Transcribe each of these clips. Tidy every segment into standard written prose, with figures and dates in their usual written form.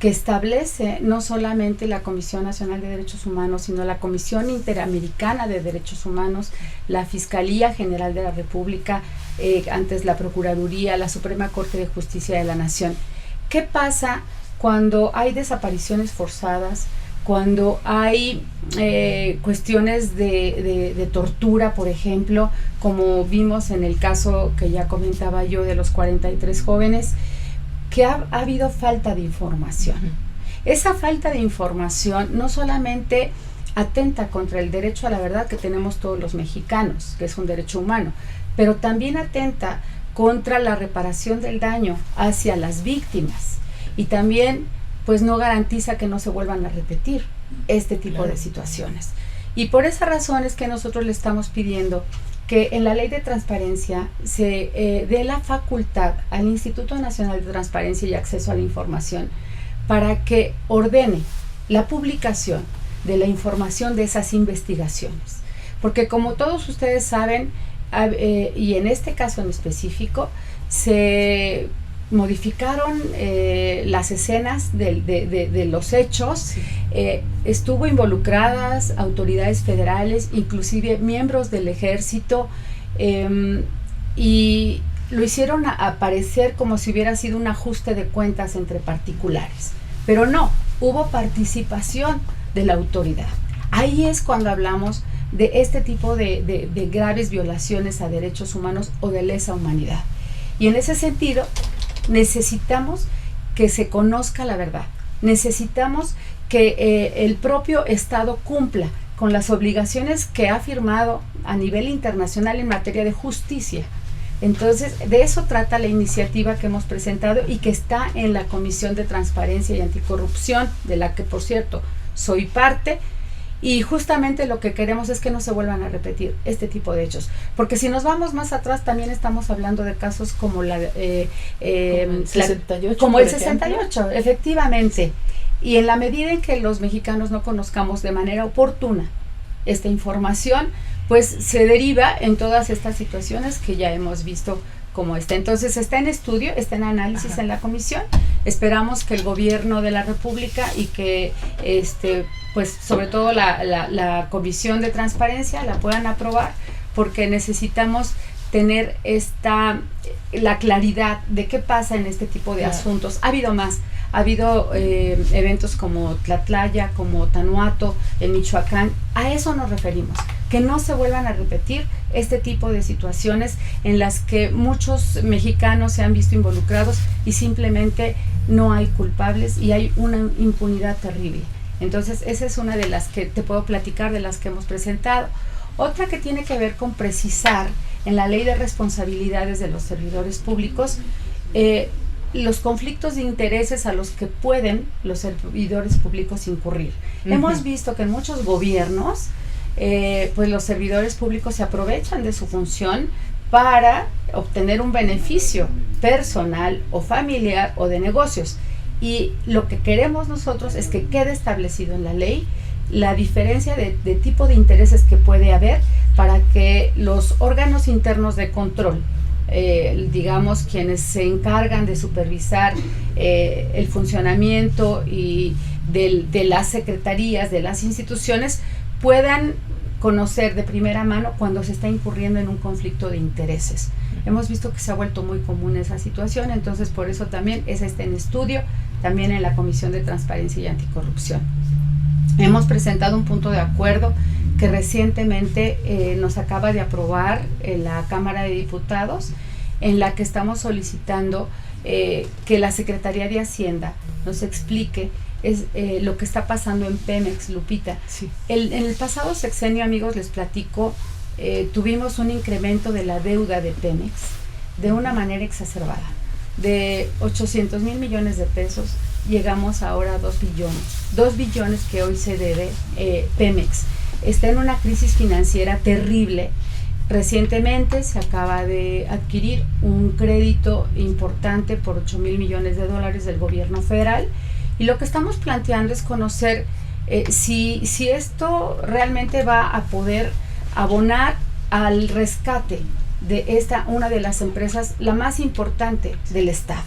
que establece no solamente la Comisión Nacional de Derechos Humanos, sino la Comisión Interamericana de Derechos Humanos, la Fiscalía General de la República, antes la Procuraduría, la Suprema Corte de Justicia de la Nación. ¿Qué pasa cuando hay desapariciones forzadas, cuando hay cuestiones de tortura, por ejemplo, como vimos en el caso que ya comentaba yo de los 43 jóvenes, que ha habido falta de información? Esa falta de información no solamente atenta contra el derecho a la verdad que tenemos todos los mexicanos, que es un derecho humano, pero también atenta contra la reparación del daño hacia las víctimas, y también pues no garantiza que no se vuelvan a repetir este tipo de situaciones. Y por esa razón es que nosotros le estamos pidiendo que en la Ley de Transparencia se dé la facultad al Instituto Nacional de Transparencia y Acceso a la Información para que ordene la publicación de la información de esas investigaciones. Porque como todos ustedes saben, y en este caso en específico, se modificaron las escenas de los hechos, sí. Estuvo involucradas autoridades federales, inclusive miembros del ejército, y lo hicieron aparecer como si hubiera sido un ajuste de cuentas entre particulares, pero no, hubo participación de la autoridad. Ahí es cuando hablamos de este tipo de graves violaciones a derechos humanos o de lesa humanidad. Y en ese sentido, necesitamos que se conozca la verdad, necesitamos que el propio Estado cumpla con las obligaciones que ha firmado a nivel internacional en materia de justicia. Entonces, de eso trata la iniciativa que hemos presentado y que está en la Comisión de Transparencia y Anticorrupción, de la que, por cierto, soy parte. Y justamente lo que queremos es que no se vuelvan a repetir este tipo de hechos. Porque si nos vamos más atrás, también estamos hablando de casos como como el 68, efectivamente. Y en la medida en que los mexicanos no conozcamos de manera oportuna esta información, pues se deriva en todas estas situaciones que ya hemos visto como esta. Entonces está en estudio, está en análisis. Ajá. En la comisión. Esperamos que el gobierno de la República y que pues sobre todo la Comisión de Transparencia la puedan aprobar, porque necesitamos tener la claridad de qué pasa en este tipo de asuntos. Ha habido más. Ha habido eventos como Tlatlaya, como Tanuato, en Michoacán. A eso nos referimos, que no se vuelvan a repetir este tipo de situaciones en las que muchos mexicanos se han visto involucrados y simplemente no hay culpables y hay una impunidad terrible. Entonces, esa es una de las que te puedo platicar, de las que hemos presentado. Otra que tiene que ver con precisar en la Ley de Responsabilidades de los Servidores Públicos los conflictos de intereses a los que pueden los servidores públicos incurrir. Uh-huh. Hemos visto que en muchos gobiernos, pues los servidores públicos se aprovechan de su función para obtener un beneficio personal o familiar o de negocios. Y lo que queremos nosotros es que quede establecido en la ley la diferencia de tipo de intereses que puede haber para que los órganos internos de control, digamos quienes se encargan de supervisar el funcionamiento y de las secretarías, de las instituciones, puedan conocer de primera mano cuando se está incurriendo en un conflicto de intereses. Hemos visto que se ha vuelto muy común esa situación, entonces por eso también esa está en estudio, también en la Comisión de Transparencia y Anticorrupción. Hemos presentado un punto de acuerdo que recientemente nos acaba de aprobar en la Cámara de Diputados, en la que estamos solicitando que la Secretaría de Hacienda nos explique lo que está pasando en Pemex, Lupita. Sí. En el pasado sexenio, amigos, les platico, tuvimos un incremento de la deuda de Pemex de una manera exacerbada. De 800 mil millones de pesos llegamos ahora a 2 billones. 2 billones que hoy se debe Pemex. Está en una crisis financiera terrible. Recientemente se acaba de adquirir un crédito importante por 8 mil millones de dólares del gobierno federal, y lo que estamos planteando es conocer si esto realmente va a poder abonar al rescate de una de las empresas, la más importante del Estado.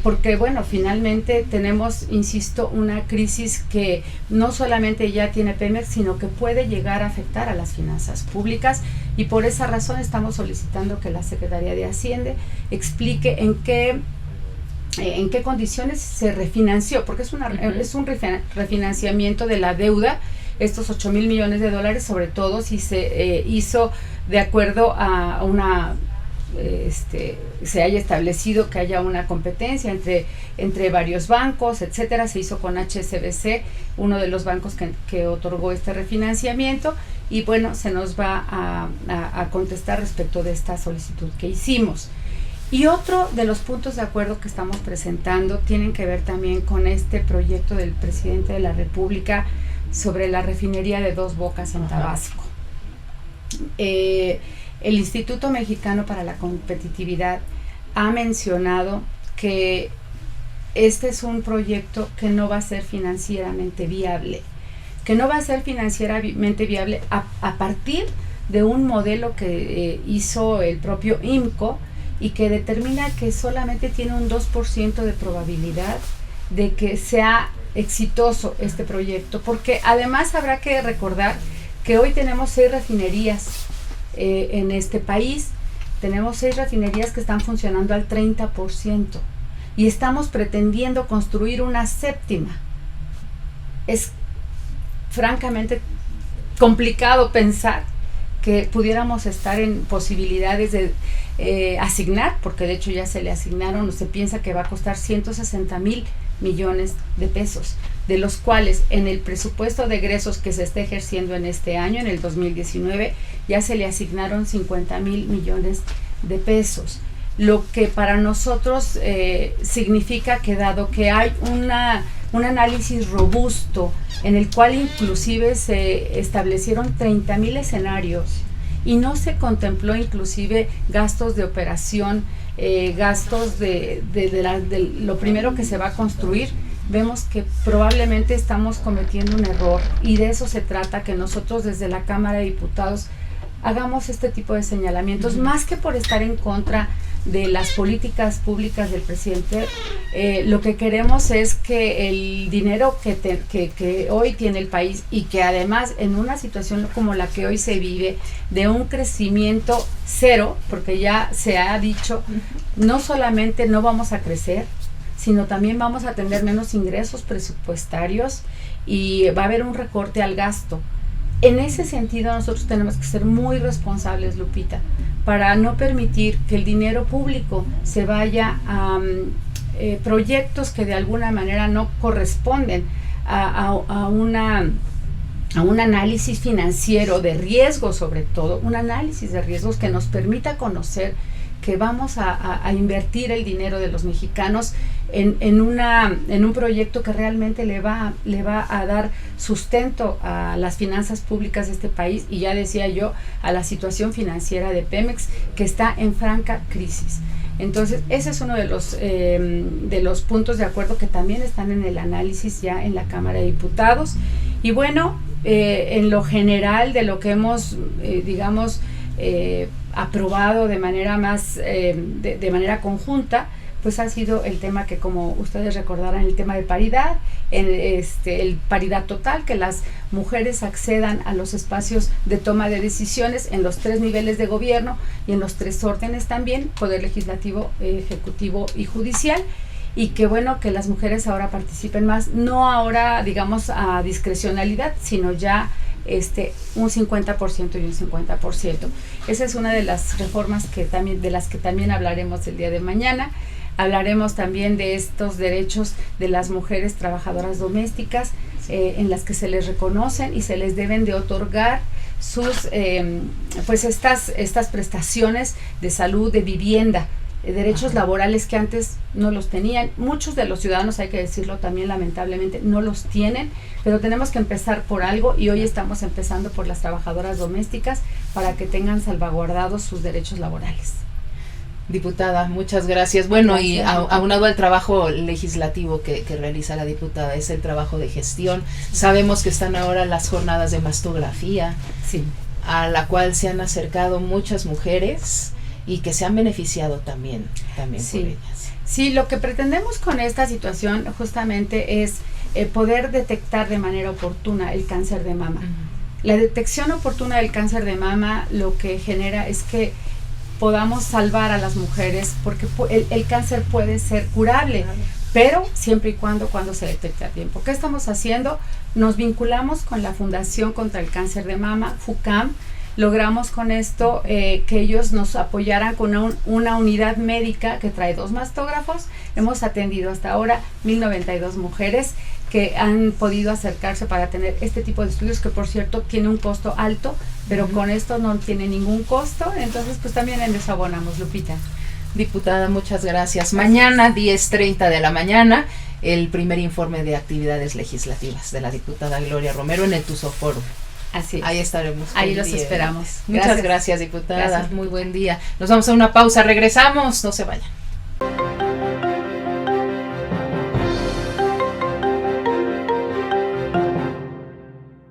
porque bueno, finalmente tenemos, insisto, una crisis que no solamente ya tiene Pemex, sino que puede llegar a afectar a las finanzas públicas, y por esa razón estamos solicitando que la Secretaría de Hacienda explique en qué condiciones se refinanció, porque es un refinanciamiento de la deuda, estos 8,000 millones de dólares, sobre todo si se hizo de acuerdo a una se haya establecido que haya una competencia entre varios bancos, etcétera. Se hizo con HSBC, uno de los bancos que otorgó este refinanciamiento, y bueno, se nos va a contestar respecto de esta solicitud que hicimos. Y otro de los puntos de acuerdo que estamos presentando tienen que ver también con este proyecto del presidente de la República sobre la refinería de Dos Bocas en Tabasco. El Instituto Mexicano para la Competitividad ha mencionado que este es un proyecto que no va a ser financieramente viable, a partir de un modelo que hizo el propio IMCO, y que determina que solamente tiene un 2% de probabilidad de que sea exitoso este proyecto, porque además habrá que recordar que hoy tenemos 6 refinerías en este país. Tenemos 6 refinerías que están funcionando al 30% y estamos pretendiendo construir una 7ª. Es francamente complicado pensar que pudiéramos estar en posibilidades de asignar, porque de hecho ya se le asignaron, se piensa que va a costar 160,000 millones de pesos, de los cuales en el presupuesto de egresos que se está ejerciendo en este año, en el 2019, ya se le asignaron 50,000 millones de pesos, lo que para nosotros significa que, dado que hay un análisis robusto en el cual inclusive se establecieron 30,000 escenarios y no se contempló inclusive gastos de operación, gastos de lo primero que se va a construir, vemos que probablemente estamos cometiendo un error, y de eso se trata, que nosotros desde la Cámara de Diputados hagamos este tipo de señalamientos, más que por estar en contra de las políticas públicas del presidente. Lo que queremos es que el dinero que hoy tiene el país, y que además en una situación como la que hoy se vive, de un crecimiento cero, porque ya se ha dicho, no solamente no vamos a crecer, sino también vamos a tener menos ingresos presupuestarios y va a haber un recorte al gasto. En ese sentido, nosotros tenemos que ser muy responsables, Lupita, para no permitir que el dinero público se vaya a proyectos que de alguna manera no corresponden a un análisis financiero de riesgos, sobre todo, un análisis de riesgos que nos permita conocer que vamos a invertir el dinero de los mexicanos en un proyecto que realmente le va a dar sustento a las finanzas públicas de este país, y ya decía yo, a la situación financiera de Pemex, que está en franca crisis. Entonces, ese es uno de los puntos de acuerdo que también están en el análisis ya en la Cámara de Diputados. Y bueno, en lo general de lo que hemos, aprobado de manera más, de manera conjunta, pues ha sido el tema que, como ustedes recordarán, el tema de paridad, el paridad total, que las mujeres accedan a los espacios de toma de decisiones en los 3 niveles de gobierno y en los 3 órdenes también, Poder Legislativo, Ejecutivo y Judicial, y que bueno, que las mujeres ahora participen más, no ahora digamos a discrecionalidad, sino ya un 50% y un 50%. Esa es una de las reformas de las que también hablaremos el día de mañana. Hablaremos también de estos derechos de las mujeres trabajadoras domésticas, en las que se les reconocen y se les deben de otorgar sus pues estas prestaciones de salud, de vivienda, derechos laborales que antes no los tenían. Muchos de los ciudadanos, hay que decirlo también, lamentablemente no los tienen, pero tenemos que empezar por algo, y hoy estamos empezando por las trabajadoras domésticas para que tengan salvaguardados sus derechos laborales. Diputada, muchas gracias. Bueno, gracias. Y aunado al trabajo legislativo que realiza la diputada, es el trabajo de gestión. Sabemos que están ahora las jornadas de mastografía, sí, a la cual se han acercado muchas mujeres. y que se han beneficiado también Sí. por ellas. Sí, lo que pretendemos con esta situación justamente es poder detectar de manera oportuna el cáncer de mama. La detección oportuna del cáncer de mama lo que genera es que podamos salvar a las mujeres, porque el cáncer puede ser curable, pero siempre y cuando se detecte a tiempo. ¿Qué estamos haciendo? Nos vinculamos con la Fundación contra el Cáncer de Mama, FUCAM. Logramos con esto que ellos nos apoyaran con una unidad médica que trae 2 mastógrafos. Hemos atendido hasta ahora 1,092 mujeres que han podido acercarse para tener este tipo de estudios, que por cierto tiene un costo alto, pero con esto no tiene ningún costo. Entonces pues también en eso abonamos, Lupita. Diputada, muchas gracias. Mañana 10:30 de la mañana, el primer informe de actividades legislativas de la diputada Gloria Romero en el Tusoforo. Así es. Ahí estaremos. Ahí los esperamos. Muchas gracias, diputada. Gracias. Muy buen día. Nos vamos a una pausa. Regresamos. No se vayan.